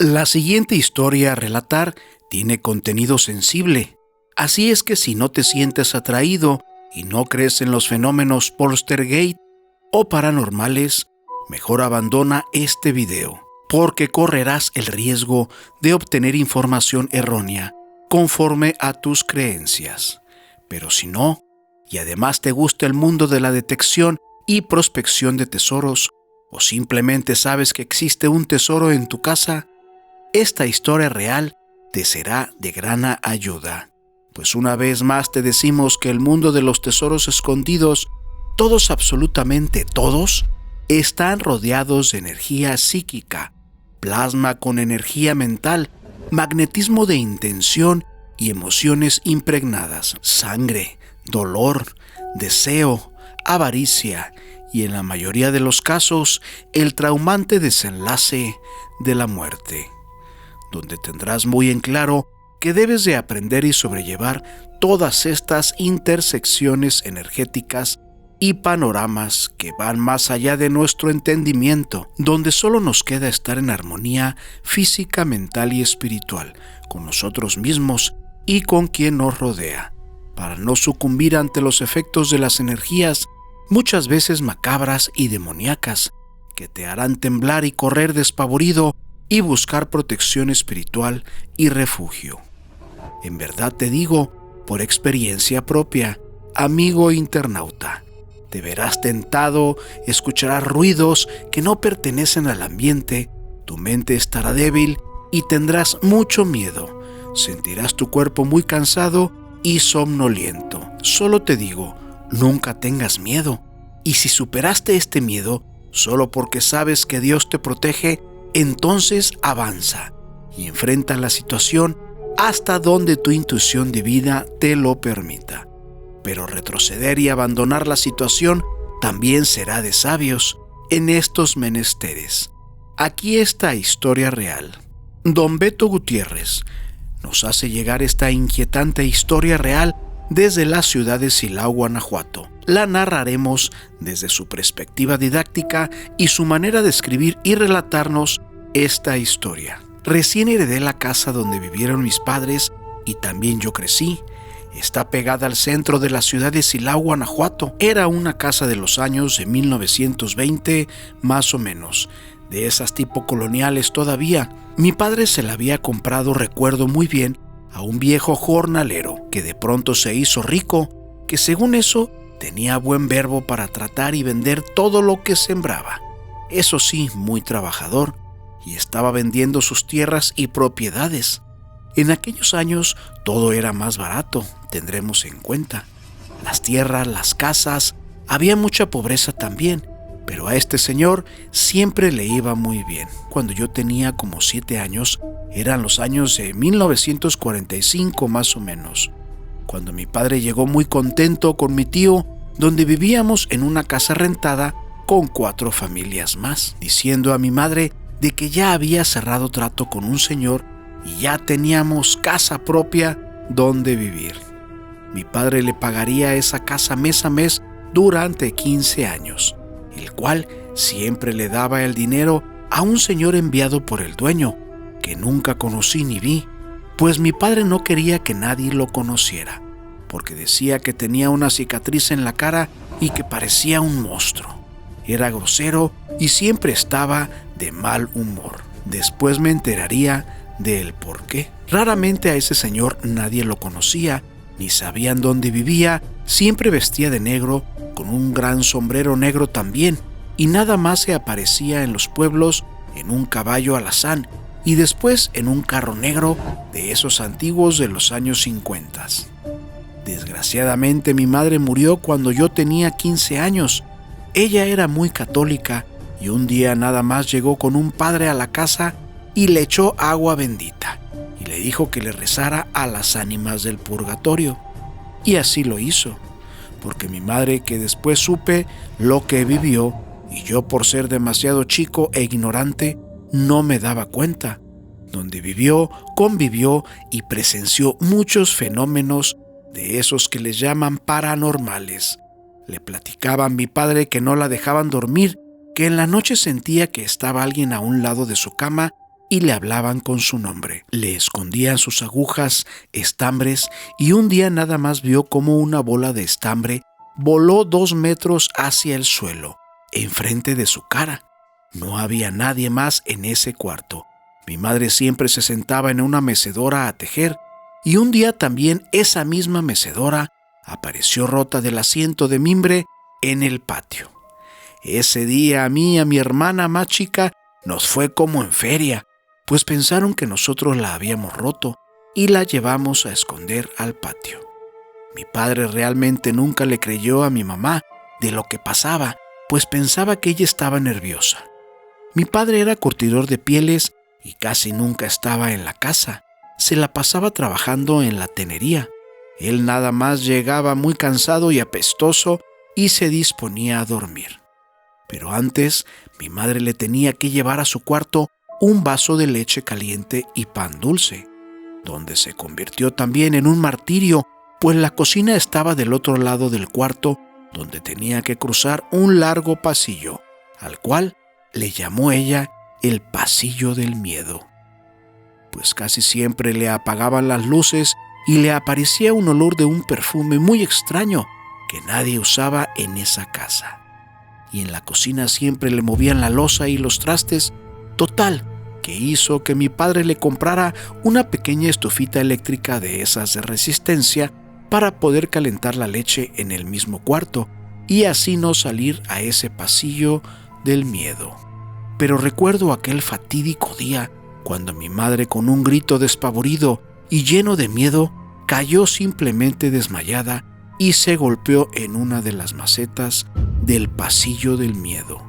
La siguiente historia a relatar tiene contenido sensible, así es que si no te sientes atraído y no crees en los fenómenos poltergeist o paranormales, mejor abandona este video, porque correrás el riesgo de obtener información errónea conforme a tus creencias. Pero si no, y además te gusta el mundo de la detección y prospección de tesoros, o simplemente sabes que existe un tesoro en tu casa, esta historia real te será de gran ayuda. Pues una vez más te decimos que el mundo de los tesoros escondidos, todos, absolutamente todos, están rodeados de energía psíquica, plasma con energía mental, magnetismo de intención y emociones impregnadas, sangre, dolor, deseo, avaricia y en la mayoría de los casos el traumante desenlace de la muerte, donde tendrás muy en claro que debes de aprender y sobrellevar todas estas intersecciones energéticas y panoramas que van más allá de nuestro entendimiento, donde solo nos queda estar en armonía física, mental y espiritual con nosotros mismos y con quien nos rodea, para no sucumbir ante los efectos de las energías muchas veces macabras y demoníacas que te harán temblar y correr despavorido y buscar protección espiritual y refugio. En verdad te digo, por experiencia propia, amigo internauta, te verás tentado, escucharás ruidos que no pertenecen al ambiente, tu mente estará débil y tendrás mucho miedo, sentirás tu cuerpo muy cansado y somnoliento. Solo te digo, nunca tengas miedo, y si superaste este miedo, solo porque sabes que Dios te protege, entonces avanza y enfrenta la situación hasta donde tu intuición divina te lo permita. Pero retroceder y abandonar la situación también será de sabios en estos menesteres. Aquí está historia real. Don Beto Gutiérrez nos hace llegar esta inquietante historia real desde la ciudad de Silao, Guanajuato. La narraremos desde su perspectiva didáctica y su manera de escribir y relatarnos esta historia. Recién heredé la casa donde vivieron mis padres y también yo crecí. Está pegada al centro de la ciudad de Silao, Guanajuato. Era una casa de los años de 1920, más o menos, de esas tipo coloniales todavía. Mi padre se la había comprado, recuerdo muy bien, a un viejo jornalero que de pronto se hizo rico, que según eso tenía buen verbo para tratar y vender todo lo que sembraba. Eso sí, muy trabajador, y estaba vendiendo sus tierras y propiedades. En aquellos años todo era más barato, tendremos en cuenta. Las tierras, las casas, había mucha pobreza también, pero a este señor siempre le iba muy bien. Cuando yo tenía como 7 años, eran los años de 1945 más o menos, cuando mi padre llegó muy contento con mi tío, donde vivíamos en una casa rentada con 4 familias más, diciendo a mi madre de que ya había cerrado trato con un señor y ya teníamos casa propia donde vivir. Mi padre le pagaría esa casa mes a mes durante 15 años, el cual siempre le daba el dinero a un señor enviado por el dueño, que nunca conocí ni vi, pues mi padre no quería que nadie lo conociera, porque decía que tenía una cicatriz en la cara y que parecía un monstruo. Era grosero y siempre estaba de mal humor. Después me enteraría del por qué. Raramente a ese señor nadie lo conocía, ni sabían dónde vivía. Siempre vestía de negro, con un gran sombrero negro también, y nada más se aparecía en los pueblos en un caballo alazán y después en un carro negro de esos antiguos de los años 50. Desgraciadamente mi madre murió cuando yo tenía 15 años. Ella era muy católica y un día nada más llegó con un padre a la casa y le echó agua bendita y le dijo que le rezara a las ánimas del purgatorio. Y así lo hizo, porque mi madre, que después supe lo que vivió, y yo por ser demasiado chico e ignorante no me daba cuenta, donde vivió, convivió y presenció muchos fenómenos de esos que les llaman paranormales. Le platicaba a mi padre que no la dejaban dormir, que en la noche sentía que estaba alguien a un lado de su cama y le hablaban con su nombre. Le escondían sus agujas, estambres, y un día nada más vio cómo una bola de estambre voló 2 metros hacia el suelo, enfrente de su cara. No había nadie más en ese cuarto. Mi madre siempre se sentaba en una mecedora a tejer, y un día también esa misma mecedora apareció rota del asiento de mimbre en el patio. Ese día a mí y a mi hermana más chica nos fue como en feria, pues pensaron que nosotros la habíamos roto y la llevamos a esconder al patio. Mi padre realmente nunca le creyó a mi mamá de lo que pasaba, pues pensaba que ella estaba nerviosa. Mi padre era curtidor de pieles y casi nunca estaba en la casa. Se la pasaba trabajando en la tenería. Él nada más llegaba muy cansado y apestoso y se disponía a dormir. Pero antes, mi madre le tenía que llevar a su cuarto un vaso de leche caliente y pan dulce, donde se convirtió también en un martirio, pues la cocina estaba del otro lado del cuarto, donde tenía que cruzar un largo pasillo, al cual le llamó ella el pasillo del miedo. Pues casi siempre le apagaban las luces y le aparecía un olor de un perfume muy extraño que nadie usaba en esa casa. Y en la cocina siempre le movían la loza y los trastes, total, que hizo que mi padre le comprara una pequeña estufita eléctrica de esas de resistencia para poder calentar la leche en el mismo cuarto y así no salir a ese pasillo del miedo. Pero recuerdo aquel fatídico día cuando mi madre, con un grito despavorido y lleno de miedo, cayó simplemente desmayada y se golpeó en una de las macetas del pasillo del miedo.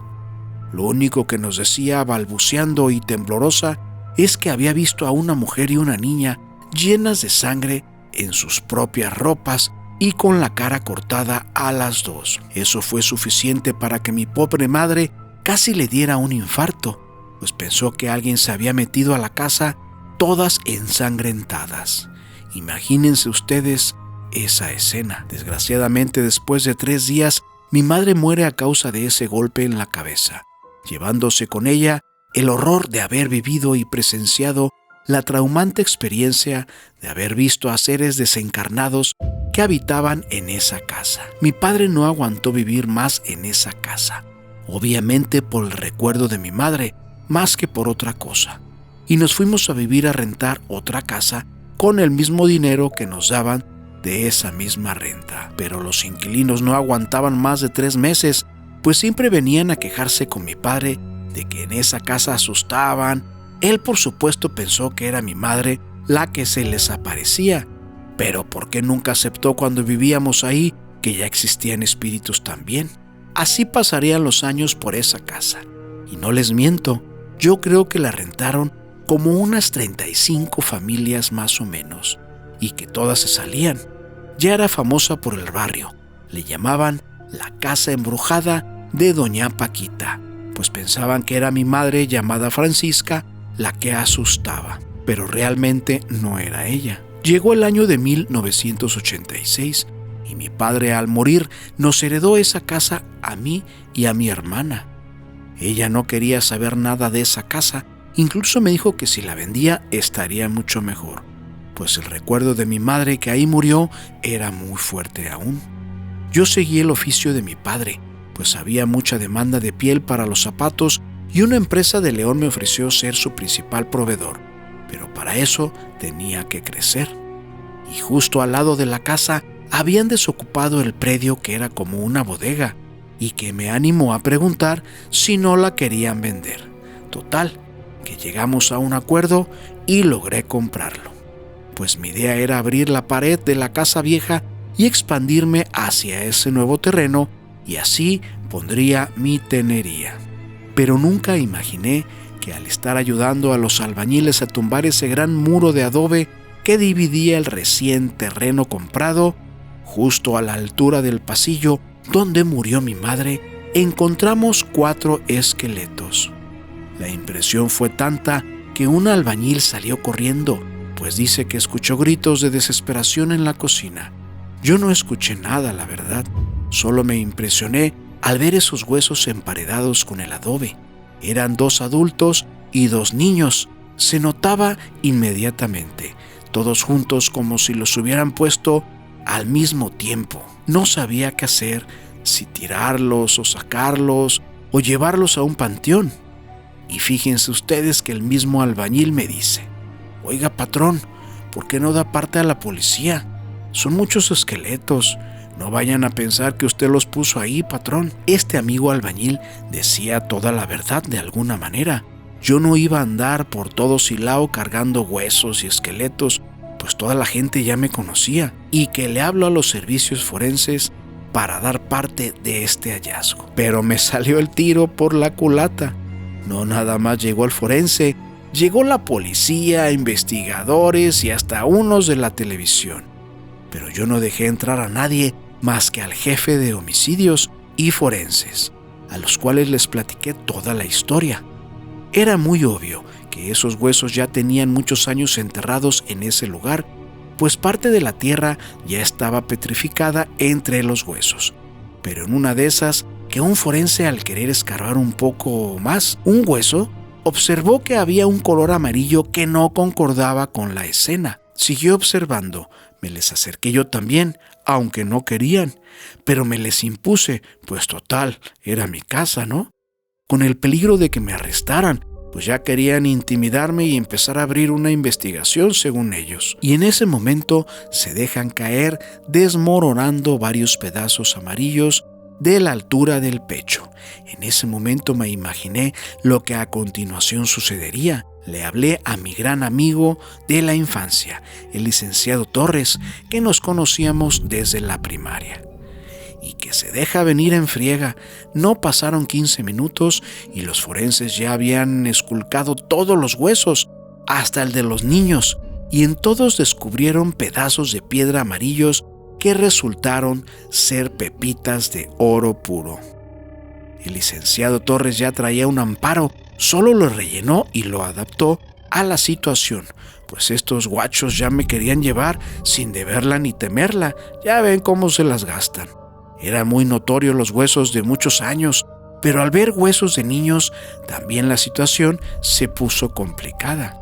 Lo único que nos decía, balbuceando y temblorosa, es que había visto a una mujer y una niña llenas de sangre en sus propias ropas y con la cara cortada a las dos. Eso fue suficiente para que mi pobre madre casi le diera un infarto, pues pensó que alguien se había metido a la casa todas ensangrentadas. Imagínense ustedes esa escena. Desgraciadamente, después de 3 días, mi madre muere a causa de ese golpe en la cabeza, llevándose con ella el horror de haber vivido y presenciado la traumante experiencia de haber visto a seres desencarnados que habitaban en esa casa. Mi padre no aguantó vivir más en esa casa, obviamente por el recuerdo de mi madre, más que por otra cosa, y nos fuimos a vivir a rentar otra casa con el mismo dinero que nos daban de esa misma renta. Pero los inquilinos no aguantaban más de 3 meses, pues siempre venían a quejarse con mi padre de que en esa casa asustaban. Él, por supuesto, pensó que era mi madre la que se les aparecía, pero ¿por qué nunca aceptó cuando vivíamos ahí que ya existían espíritus también? Así pasarían los años por esa casa, y no les miento, yo creo que la rentaron como unas 35 familias más o menos, y que todas se salían. Ya era famosa por el barrio, le llamaban la casa embrujada de Doña Paquita, pues pensaban que era mi madre llamada Francisca la que asustaba, pero realmente no era ella. Llegó el año de 1986 y mi padre, al morir, nos heredó esa casa a mí y a mi hermana. Ella no quería saber nada de esa casa, incluso me dijo que si la vendía estaría mucho mejor, pues el recuerdo de mi madre que ahí murió era muy fuerte aún. Yo seguí el oficio de mi padre, pues había mucha demanda de piel para los zapatos y una empresa de León me ofreció ser su principal proveedor, pero para eso tenía que crecer. Y justo al lado de la casa habían desocupado el predio que era como una bodega y que me animó a preguntar si no la querían vender. Total, que llegamos a un acuerdo y logré comprarlo, pues mi idea era abrir la pared de la casa vieja y expandirme hacia ese nuevo terreno y así pondría mi tenería. Pero nunca imaginé que al estar ayudando a los albañiles a tumbar ese gran muro de adobe que dividía el recién terreno comprado, justo a la altura del pasillo donde murió mi madre, encontramos 4 esqueletos. La impresión fue tanta que un albañil salió corriendo, pues dice que escuchó gritos de desesperación en la cocina. Yo no escuché nada, la verdad, solo me impresioné al ver esos huesos emparedados con el adobe. Eran 2 adultos y 2 niños, se notaba inmediatamente, todos juntos como si los hubieran puesto al mismo tiempo. No sabía qué hacer, si tirarlos o sacarlos o llevarlos a un panteón. Y fíjense ustedes que el mismo albañil me dice: oiga, patrón, ¿por qué no da parte a la policía? Son muchos esqueletos. No vayan a pensar que usted los puso ahí, patrón. Este amigo albañil decía toda la verdad de alguna manera. Yo no iba a andar por todo Silao cargando huesos y esqueletos, pues toda la gente ya me conocía, y que le hablo a los servicios forenses para dar parte de este hallazgo. Pero me salió el tiro por la culata. No nada más llegó el forense, llegó la policía, investigadores y hasta unos de la televisión. Pero yo no dejé entrar a nadie más que al jefe de homicidios y forenses, a los cuales les platiqué toda la historia. Era muy obvio que esos huesos ya tenían muchos años enterrados en ese lugar, pues parte de la tierra ya estaba petrificada entre los huesos. Pero en una de esas, que un forense, al querer escarbar un poco más un hueso, observó que había un color amarillo que no concordaba con la escena. Siguió observando. Me les acerqué yo también, aunque no querían, pero me les impuse, pues total, era mi casa, ¿no? Con el peligro de que me arrestaran, pues ya querían intimidarme y empezar a abrir una investigación según ellos. Y en ese momento se dejan caer, desmoronando varios pedazos amarillos de la altura del pecho. En ese momento me imaginé lo que a continuación sucedería. Le hablé a mi gran amigo de la infancia, el licenciado Torres, que nos conocíamos desde la primaria. Y que se deja venir en friega. No pasaron 15 minutos y los forenses ya habían esculcado todos los huesos, hasta el de los niños, y en todos descubrieron pedazos de piedra amarillos que resultaron ser pepitas de oro puro. El licenciado Torres ya traía un amparo, solo lo rellenó y lo adaptó a la situación, pues estos guachos ya me querían llevar sin deberla ni temerla. Ya ven cómo se las gastan. Eran muy notorios los huesos de muchos años, pero al ver huesos de niños, también la situación se puso complicada.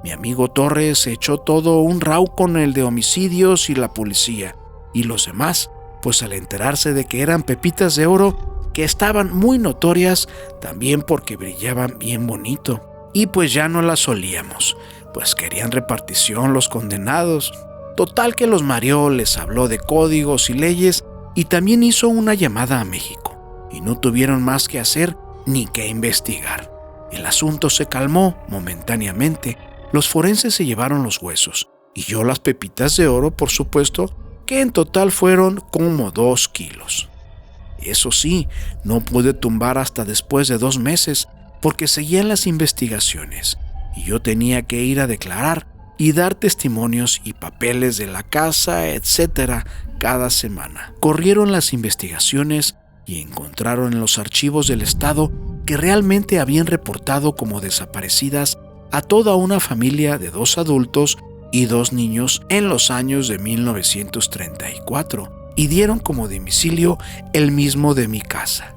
Mi amigo Torres echó todo un rau con el de homicidios y la policía, y los demás, pues al enterarse de que eran pepitas de oro, que estaban muy notorias, también porque brillaban bien bonito, y pues ya no las olíamos, pues querían repartición los condenados. Total que los mareó, les habló de códigos y leyes, y también hizo una llamada a México, y no tuvieron más que hacer ni que investigar. El asunto se calmó momentáneamente. Los forenses se llevaron los huesos, y yo las pepitas de oro, por supuesto, que en total fueron como 2 kilos. Eso sí, no pude tumbar hasta después de 2 meses, porque seguían las investigaciones, y yo tenía que ir a declarar y dar testimonios y papeles de la casa, etcétera, cada semana. Corrieron las investigaciones y encontraron en los archivos del Estado que realmente habían reportado como desaparecidas a toda una familia de 2 adultos y 2 niños en los años de 1934, y dieron como domicilio el mismo de mi casa,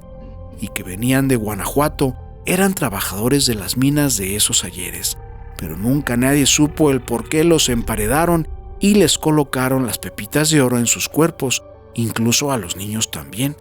y que venían de Guanajuato, eran trabajadores de las minas de esos ayeres, pero nunca nadie supo el por qué los emparedaron y les colocaron las pepitas de oro en sus cuerpos, incluso a los niños también.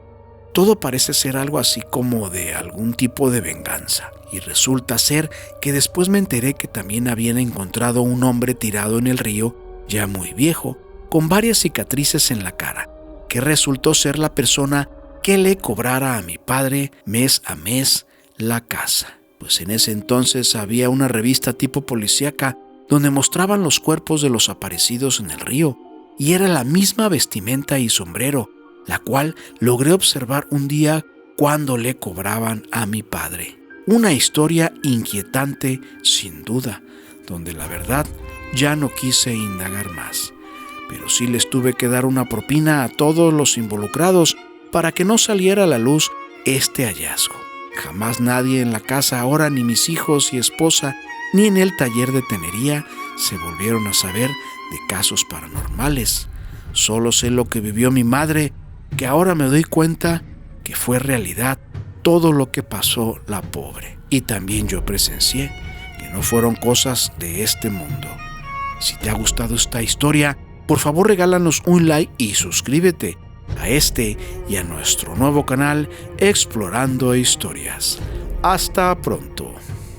Todo parece ser algo así como de algún tipo de venganza. Y resulta ser que después me enteré que también habían encontrado un hombre tirado en el río, ya muy viejo, con varias cicatrices en la cara, que resultó ser la persona que le cobrara a mi padre mes a mes la casa. Pues en ese entonces había una revista tipo policíaca donde mostraban los cuerpos de los aparecidos en el río, y era la misma vestimenta y sombrero, la cual logré observar un día cuando le cobraban a mi padre. Una historia inquietante, sin duda, donde la verdad ya no quise indagar más, pero sí les tuve que dar una propina a todos los involucrados para que no saliera a la luz este hallazgo. Jamás nadie en la casa ahora, ni mis hijos y esposa, ni en el taller de tenería, se volvieron a saber de casos paranormales. Solo sé lo que vivió mi madre, que ahora me doy cuenta que fue realidad todo lo que pasó la pobre. Y también yo presencié que no fueron cosas de este mundo. Si te ha gustado esta historia, por favor regálanos un like y suscríbete a este y a nuestro nuevo canal Explorando Historias. Hasta pronto.